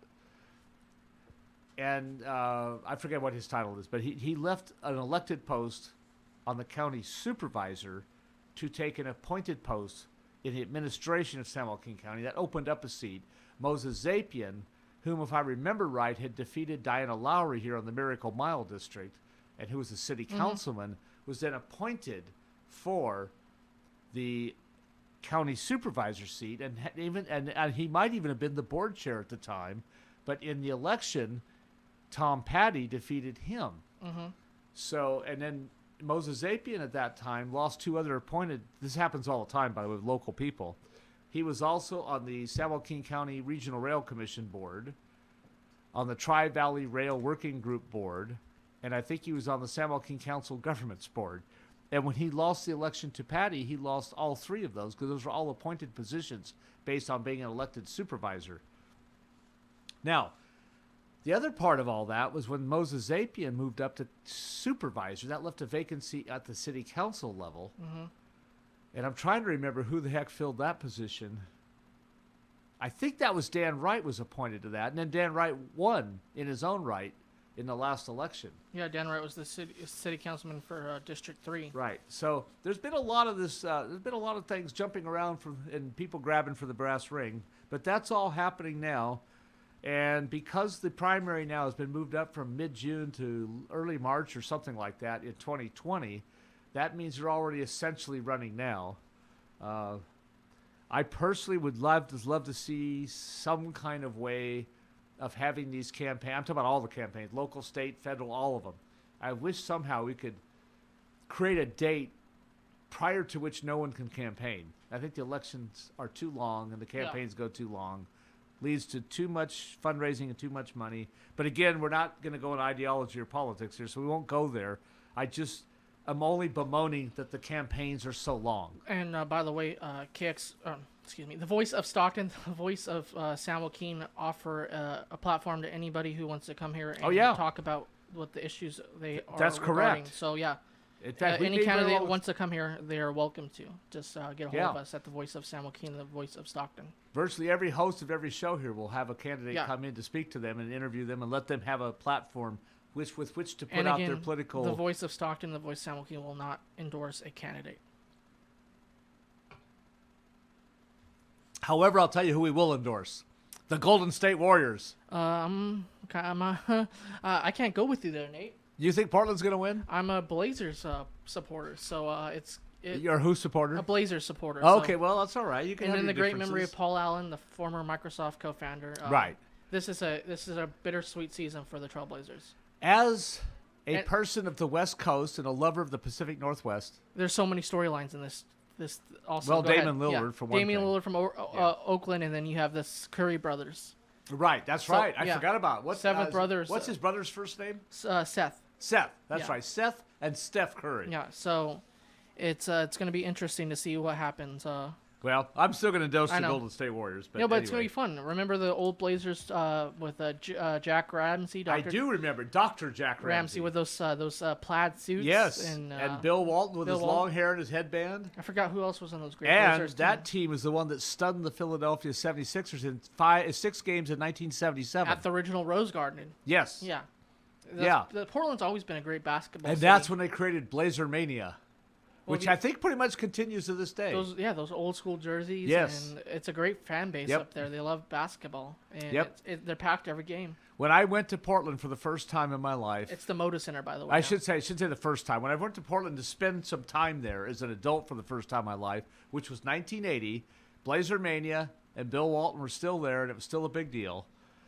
And I forget what his title is, but he left an elected post on the county supervisor to take an appointed post in the administration of San Joaquin County. That opened up a seat. Moses Zapian, whom, if I remember right, had defeated Diana Lowry here on the Miracle Mile District, and who was a city councilman, was then appointed for the county supervisor seat, and and he might even have been the board chair at the time. But in the election, Tom Patty defeated him. Mm-hmm. So, and then Moses Apian at that time lost 2 other appointed. This happens all the time, by the way, with local people. He was also on the San Joaquin County Regional Rail Commission board, on the Tri-Valley Rail Working Group board, and I think he was on the San Joaquin Council Governments board. And when he lost the election to Patty, he lost all 3 of those because those were all appointed positions based on being an elected supervisor. Now, the other part of all that was when Moses Apian moved up to supervisor. That left a vacancy at the city council level. Mm-hmm. And I'm trying to remember who the heck filled that position. I think that was Dan Wright was appointed to that. And then Dan Wright won in his own right in the last election. Yeah, Dan Wright was the city councilman for District 3. Right. So there's been a lot of this. There's been a lot of things jumping around and people grabbing for the brass ring. But that's all happening now. And because the primary now has been moved up from mid-June to early March or something like that in 2020, that means they're already essentially running now. I personally would love to see some kind of way of having these campaigns. I'm talking about all the campaigns, local, state, federal, all of them. I wish somehow we could create a date prior to which no one can campaign. I think the elections are too long and the campaigns go too long. Leads to too much fundraising and too much money. But again, we're not going to go in ideology or politics here, so we won't go there. I'm only bemoaning that the campaigns are so long. And by the way, the Voice of Stockton, the Voice of San Joaquin offer a platform to anybody who wants to come here and talk about what the issues they are. That's regarding. correct. So yeah. In fact, any candidate that wants to come here, they are welcome to. Just get a hold of Yeah. us at the Voice of San Joaquin, the Voice of Stockton. Virtually every host of every show here will have a candidate come in to speak to them and interview them and let them have a platform with which to put And out again, their political. The Voice of Stockton, the Voice of San Joaquin will not endorse a candidate. However, I'll tell you who we will endorse: the Golden State Warriors. I can't go with you there, Nate. You think Portland's going to win? I'm a Blazers supporter, so You're a who supporter? a Blazers supporter. Okay, so. well, that's all right. You can And have then your the great memory of differences. Paul Allen, the former Microsoft co-founder. Right. This is a bittersweet season for the Trailblazers. As a And- person of the West Coast and a lover of the Pacific Northwest, There's so many storylines in this. Also, Well, go ahead. Damon Lillard, for one Damian thing. Lillard from Oakland, and then you have the Curry brothers. right? That's So, right. I yeah. forgot about what's Seventh brothers, What's his brother's first name? Seth. Seth. That's Yeah. right. Seth and Steph Curry. Yeah. So it's going to be interesting to see what happens. Well, I'm still going to endorse I the know. Golden State Warriors, but But it's going anyway. to be fun. Remember the old Blazers with Jack Ramsey? I do remember Dr. Jack Ramsey with those plaid suits. Yes, and, Bill Walton with Bill his Walton. long hair and his headband. I forgot who else was on those great And Blazers that team. team is the one that stunned the Philadelphia 76ers in 6 games in 1977. At the original Rose Garden. Yes. Yeah. Portland's always been a great basketball And city. that's when they created Blazer Mania, Well, which I think pretty much continues to this day. Those old school jerseys. Yes. And it's a great fan base Yep. up there. They love basketball. And Yep. they're packed every game. When I went to Portland for the first time in my life, It's the Moda Center, by the way. I now. should say the first time. When I went to Portland to spend some time there as an adult for the first time in my life, which was 1980, Blazer Mania and Bill Walton were still there, and it was still a big deal.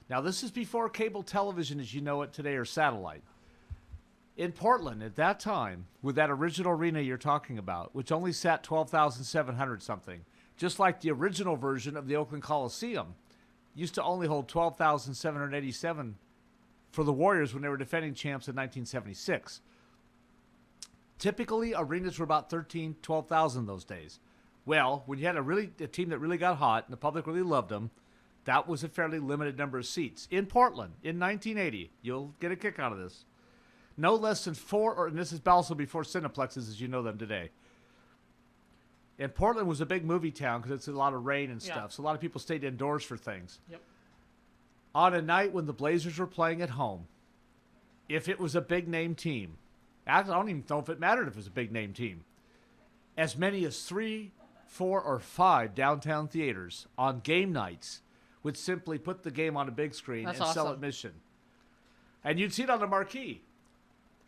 Now, this is before cable television as you know it today or satellite. In Portland at that time, with that original arena you're talking about, which only sat 12,700 something, just like the original version of the Oakland Coliseum, used to only hold 12,787 for the Warriors when they were defending champs in 1976. Typically, arenas were about 12,000 those days. Well, when you had a team that really got hot and the public really loved them, that was a fairly limited number of seats. In Portland, in 1980, you'll get a kick out of this. No less than and this is also before Cineplexes as you know them today. And Portland was a big movie town because it's a lot of rain and stuff. So a lot of people stayed indoors for things. Yep. On a night when the Blazers were playing at home, if it was a big name team, I don't even know if it mattered if it was a big name team, as many as 3, 4, or 5 downtown theaters on game nights would simply put the game on a big screen That's and sell awesome. admission. And you'd see it on the marquee.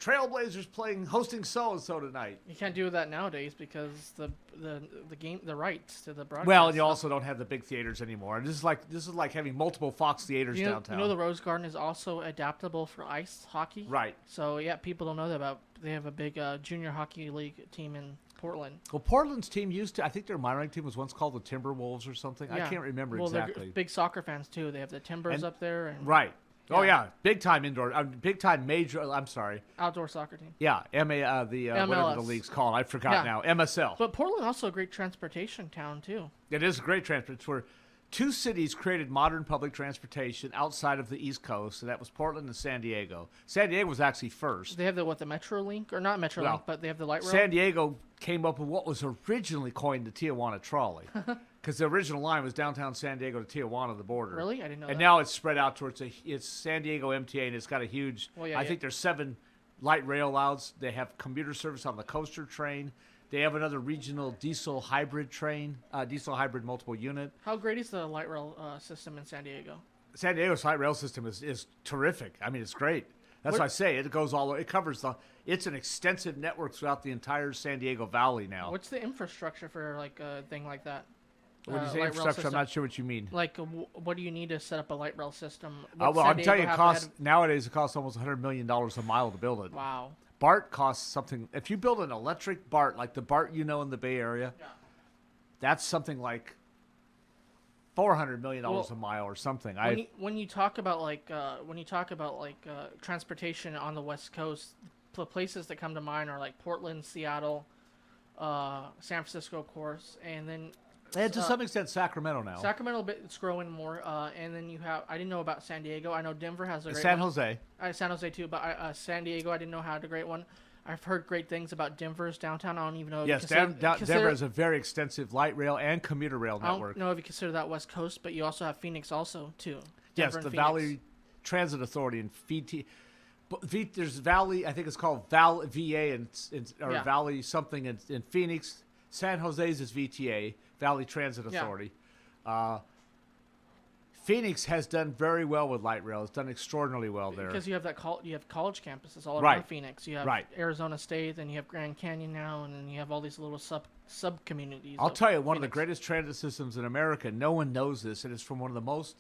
Trailblazers hosting so and so tonight. You can't do that nowadays because the rights to the broadcast. Well, and you also don't have the big theaters anymore. And this is like having multiple Fox theaters downtown. You know the Rose Garden is also adaptable for ice hockey. Right. So yeah, people don't know that about. They have a big junior hockey league team in Portland. Well, Portland's team used to. I think their minor league team was once called the Timberwolves or something. I Yeah. can't remember Well, exactly. they're big soccer fans too. They have the Timbers up there. And Right. Oh Yeah. yeah, big time indoor, big time major. I'm sorry. outdoor soccer team. Yeah, whatever the MLS. league's called. I forgot Yeah. now. MSL. But Portland also a great transportation town too. It is a great transport. It's where two cities created modern public transportation outside of the East Coast, and that was Portland and San Diego. San Diego was actually first. They have the MetroLink or not MetroLink, Well, but they have the light rail. San Diego came up with what was originally coined the Tijuana trolley, because the original line was downtown San Diego to Tijuana, the border. Really? I didn't know And that. now it's spread out towards it's San Diego MTA, and it's got a huge. Well, yeah, I yeah. think there's 7 light rail routes. They have commuter service on the coaster train. They have another regional diesel hybrid train, diesel hybrid multiple unit. How great is the light rail system in San Diego? San Diego's light rail system is terrific. I mean, it's great. That's why I say it goes all. It covers It's an extensive network throughout the entire San Diego Valley now. What's the infrastructure for like a thing like that? When you say light rail infrastructure, I'm system? not sure what you mean. Like, what do you need to set up a light rail system? Well, What's San I'm telling you, Diego have ahead nowadays it costs almost $100 million a mile to build it. Wow. BART costs something. If you build an electric BART, like the BART you know in the Bay Area, that's something like $400 million a mile or something. When you talk about transportation on the West Coast, the places that come to mind are like Portland, Seattle, San Francisco, of course, and then and to some extent Sacramento now. Sacramento, it's growing more, and then you have. I didn't know about San Diego. I know Denver has a great San one. Jose. San Jose too, but San Diego, I didn't know had a great one. I've heard great things about Denver's downtown. I don't even know. If Yes, you consider, Denver has a very extensive light rail and commuter rail I network. don't know if you consider that West Coast, but you also have Phoenix also too. Yes, Denver the and Phoenix. Valley Transit Authority and there's Valley. I think it's called VA or Yeah. Valley something in Phoenix. San Jose's is VTA, Valley Transit Yeah. Authority. Phoenix has done very well with light rail. It's done extraordinarily well there. Because you have you have college campuses all around Right. Phoenix. You have Right. Arizona State, then you have Grand Canyon now, and then you have all these little sub communities. I'll tell you, one of the greatest transit systems in America. No one knows this, and it's from one of the most.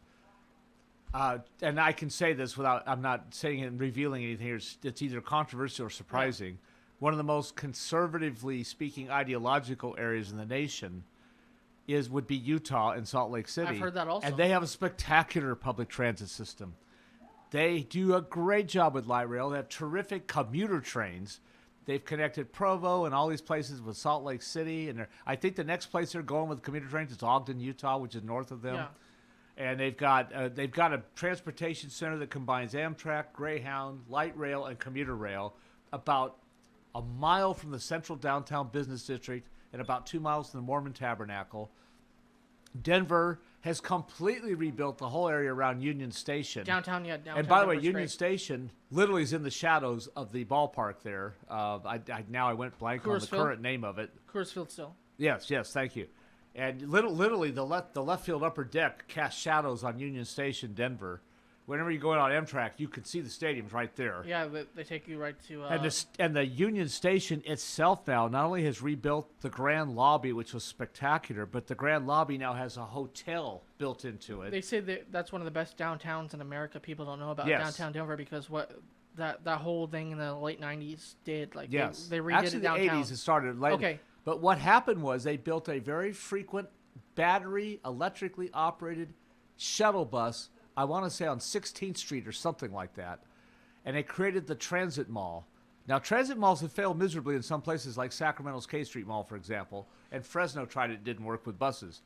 And I can say this without. I'm not saying it and revealing anything here. It's either controversial or surprising. One of the most conservatively speaking ideological areas in the nation would be Utah and Salt Lake City. I've heard that also. And they have a spectacular public transit system. They do a great job with light rail. They have terrific commuter trains. They've connected Provo and all these places with Salt Lake City. And I think the next place they're going with commuter trains is Ogden, Utah, which is north of them. Yeah. And they've got a transportation center that combines Amtrak, Greyhound, light rail, and commuter rail about a mile from the central downtown business district and about 2 miles from the Mormon Tabernacle. Denver has completely rebuilt the whole area around Union Station. Downtown. And by the way, Denver's Union great. Station literally is in the shadows of the ballpark there. I went blank on the Coors Field? current name of it. Coors Field still. Yes, thank you. And literally, the left field upper deck casts shadows on Union Station, Denver. Whenever you go in on Amtrak, you can see the stadiums right there. Yeah, they take you right to. And the Union Station itself now not only has rebuilt the Grand Lobby, which was spectacular, but the Grand Lobby now has a hotel built into it. They say that's one of the best downtowns in America. People don't know about Yes. downtown Denver because what that whole thing in the late '90s did. Like Yes. they redid Actually, it downtown. the 80s it started late. Okay. But what happened was they built a very frequent battery, electrically operated shuttle bus, I want to say on 16th Street or something like that. And they created the Transit Mall. Now, transit malls have failed miserably in some places like Sacramento's K Street Mall, for example. And Fresno tried it, didn't work with buses.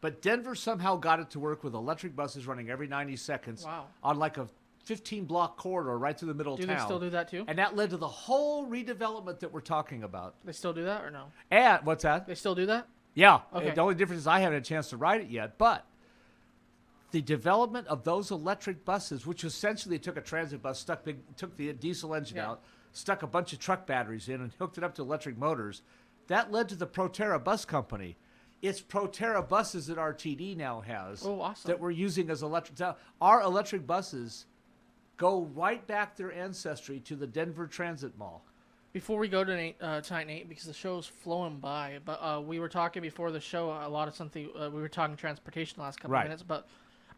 But Denver somehow got it to work with electric buses running every 90 seconds on like a 15-block corridor right through the middle of town. Do they still do that too? And that led to the whole redevelopment that we're talking about. They still do that or no? And what's that? They still do that? Yeah. Okay. The only difference is I haven't had a chance to ride it yet. But the development of those electric buses, which essentially took a transit bus, took the diesel engine out, stuck a bunch of truck batteries in, and hooked it up to electric motors, that led to the Proterra Bus Company. It's Proterra buses that RTD now has Oh, awesome. that we're using as electric. Our electric buses go right back their ancestry to the Denver Transit Mall. Before we go to tonight, Nate, because the show's flowing by, but we were talking before the show a lot of something. We were talking transportation the last couple of minutes, but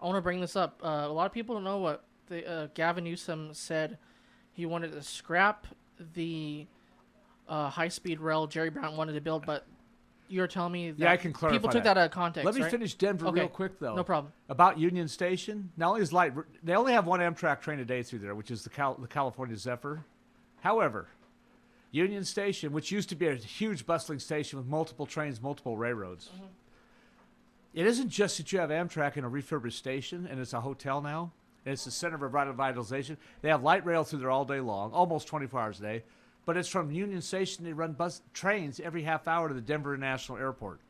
I want to bring this up. A lot of people don't know what Gavin Newsom said. He wanted to scrap the high-speed rail Jerry Brown wanted to build, but you're telling me that I can clarify people took that out of context. Let me right? finish Denver real quick, though. No problem. About Union Station, not only is light, they only have one Amtrak train a day through there, which is the California Zephyr. However, Union Station, which used to be a huge bustling station with multiple trains, multiple railroads, it isn't just that you have Amtrak in a refurbished station and it's a hotel now, and it's the center of revitalization. They have light rail through there all day long, almost 24 hours a day. But it's from Union Station. They run trains every half hour to the Denver International Airport.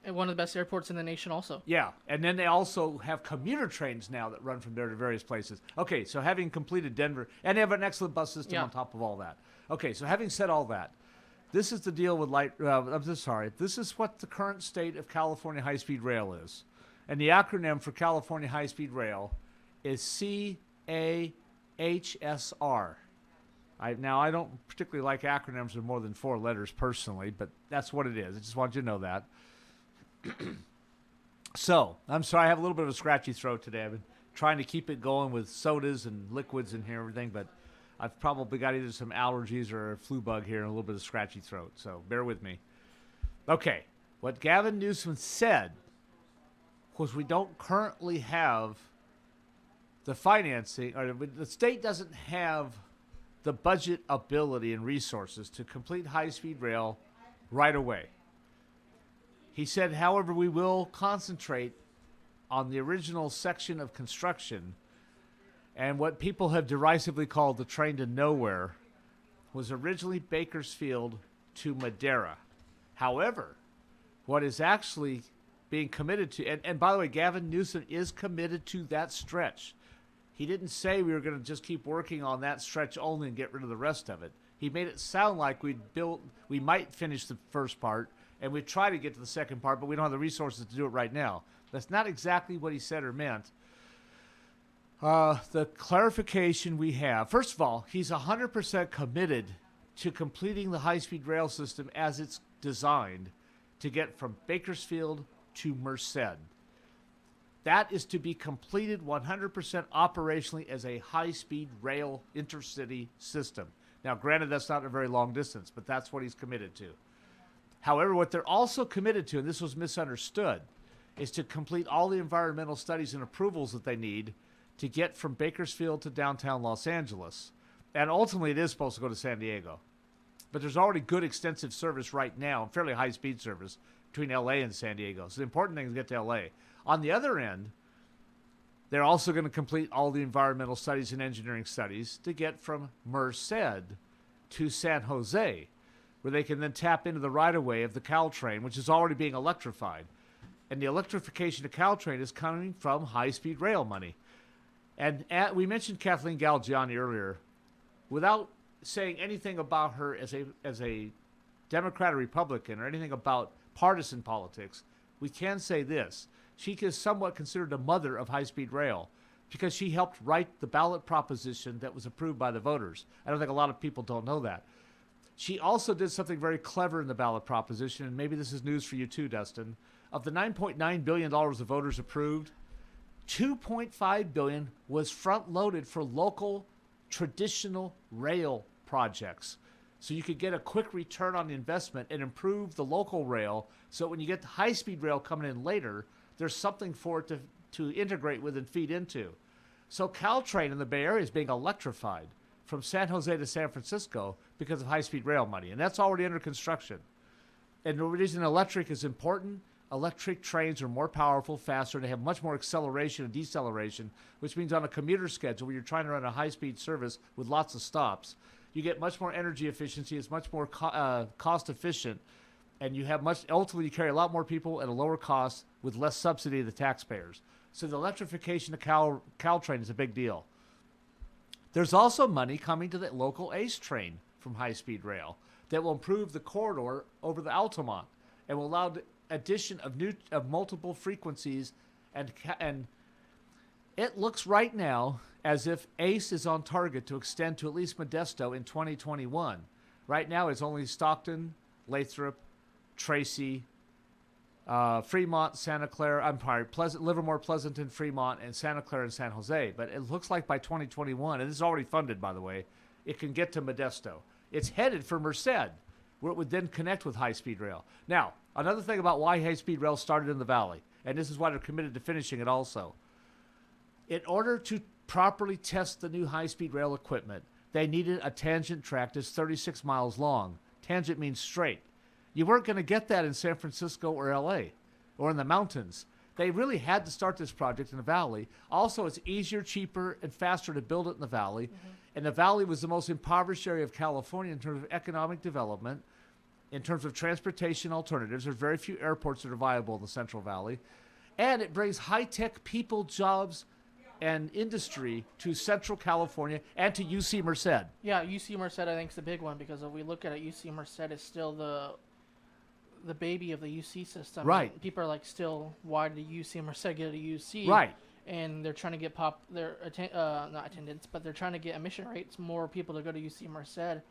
And one of the best airports in the nation also. Yeah, and then they also have commuter trains now that run from there to various places. Okay, so having completed Denver, and they have an excellent bus system on top of all that. Okay, so having said all that, this is the deal with this is what the current state of California high-speed rail is. And the acronym for California high-speed rail is CAHSR. Now, I don't particularly like acronyms with more than 4 letters personally, but that's what it is. I just want you to know that. So, I'm sorry, I have a little bit of a scratchy throat today. I've been trying to keep it going with sodas and liquids in here and everything, but I've probably got either some allergies or a flu bug here and a little bit of scratchy throat, so bear with me. Okay, what Gavin Newsom said was we don't currently have the financing, or the state doesn't have the budget ability and resources to complete high-speed rail right away. He said, however, we will concentrate on the original section of construction, and what people have derisively called the train to nowhere was originally Bakersfield to Madera. However, what is actually being committed to, and by the way, Gavin Newsom is committed to that stretch. He didn't say we were going to just keep working on that stretch only and get rid of the rest of it. He made it sound like we might finish the first part, and we'd try to get to the second part, but we don't have the resources to do it right now. That's not exactly what he said or meant. The clarification we have, first of all, he's 100% committed to completing the high-speed rail system as it's designed to get from Bakersfield to Merced. That is to be completed 100% operationally as a high-speed rail intercity system. Now, granted, that's not a very long distance, but that's what he's committed to. However, what they're also committed to, and this was misunderstood, is to complete all the environmental studies and approvals that they need to get from Bakersfield to downtown Los Angeles. And ultimately, it is supposed to go to San Diego. But there's already good extensive service right now, fairly high-speed service, between L.A. and San Diego. So the important thing is to get to L.A. On the other end, they're also going to complete all the environmental studies and engineering studies to get from Merced to San Jose, where they can then tap into the right-of-way of the Caltrain, which is already being electrified. And the electrification of Caltrain is coming from high-speed rail money. And we mentioned Kathleen Galgiani earlier. Without saying anything about her as a Democrat or Republican or anything about partisan politics, we can say this. She is somewhat considered the mother of high-speed rail because she helped write the ballot proposition that was approved by the voters. I don't think a lot of people don't know that. She also did something very clever in the ballot proposition, and maybe this is news for you too, Dustin. Of the $9.9 billion the voters approved, $2.5 billion was front-loaded for local traditional rail projects. So you could get a quick return on the investment and improve the local rail so when you get the high-speed rail coming in later, there's something for it to integrate with and feed into. So Caltrain in the Bay Area is being electrified from San Jose to San Francisco because of high-speed rail money, and that's already under construction. And the reason electric is important, electric trains are more powerful, faster, and they have much more acceleration and deceleration, which means on a commuter schedule where you're trying to run a high-speed service with lots of stops, you get much more energy efficiency, it's much more cost efficient, and you have ultimately you carry a lot more people at a lower cost with less subsidy to the taxpayers. So the electrification of Caltrain is a big deal. There's also money coming to the local ACE train from high-speed rail that will improve the corridor over the Altamont and will allow the addition of multiple frequencies, and it looks right now as if ACE is on target to extend to at least Modesto in 2021. Right now, it's only Stockton, Lathrop, Tracy, Fremont, Santa Clara, Livermore, Pleasanton, Fremont, and Santa Clara and San Jose. But it looks like by 2021, and this is already funded, by the way, it can get to Modesto. It's headed for Merced, where it would then connect with high-speed rail. Now, another thing about why high-speed rail started in the valley, and this is why they're committed to finishing it also. In order to properly test the new high-speed rail equipment, they needed a tangent track that's 36 miles long. Tangent means straight. You weren't going to get that in San Francisco or LA or in the mountains. They really had to start this project in the valley. Also, it's easier, cheaper, and faster to build it in the valley. And the valley was the most impoverished area of California in terms of economic development, in terms of transportation alternatives. There's very few airports that are viable in the Central Valley. And it brings high-tech people, jobs, and industry to Central California and to UC Merced. Yeah, UC Merced I think is the big one, because if we look at it, UC Merced is still the baby of the UC system. Right. And people are like, still, why did UC Merced get a UC? Right. And they're trying to get not attendance, but they're trying to get admission rates, more people to go to UC Merced. And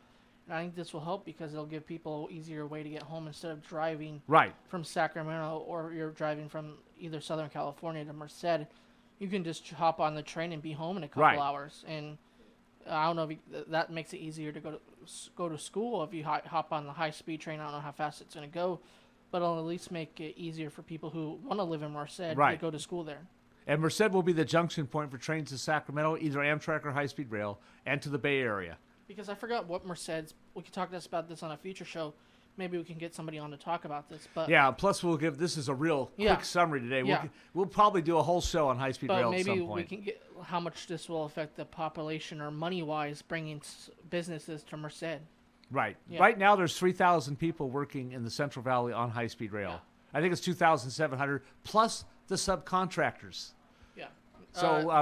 I think this will help because it'll give people an easier way to get home instead of driving from Sacramento, or you're driving from either Southern California to Merced. You can just hop on the train and be home in a couple hours. And I don't know if that makes it easier to go to school if you hop on the high-speed train. I don't know how fast it's going to go, but it'll at least make it easier for people who want to live in Merced to go to school there. And Merced will be the junction point for trains to Sacramento, either Amtrak or high-speed rail, and to the Bay Area. Because I forgot what Merced's. We could talk to us about this on a future show. Maybe we can get somebody on to talk about this. But yeah, plus we'll give this is a real quick summary today. Yeah. We'll probably do a whole show on high-speed rail at some point. Maybe we can get how much this will affect the population or money-wise, bringing businesses to Merced. Right. Yeah. Right now, there's 3,000 people working in the Central Valley on high-speed rail. Yeah. I think it's 2,700 plus the subcontractors. Yeah.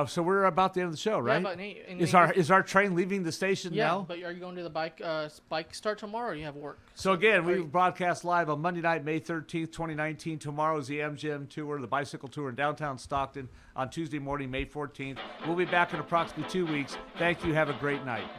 So we're about the end of the show, right? Yeah, but is our train leaving the station now? Yeah, but are you going to the bike start tomorrow, or do you have work? So again, we broadcast live on Monday night, May 13th, 2019. Tomorrow is the MGM Tour, the bicycle tour in downtown Stockton. On Tuesday morning, May 14th. We'll be back in approximately 2 weeks. Thank you. Have a great night.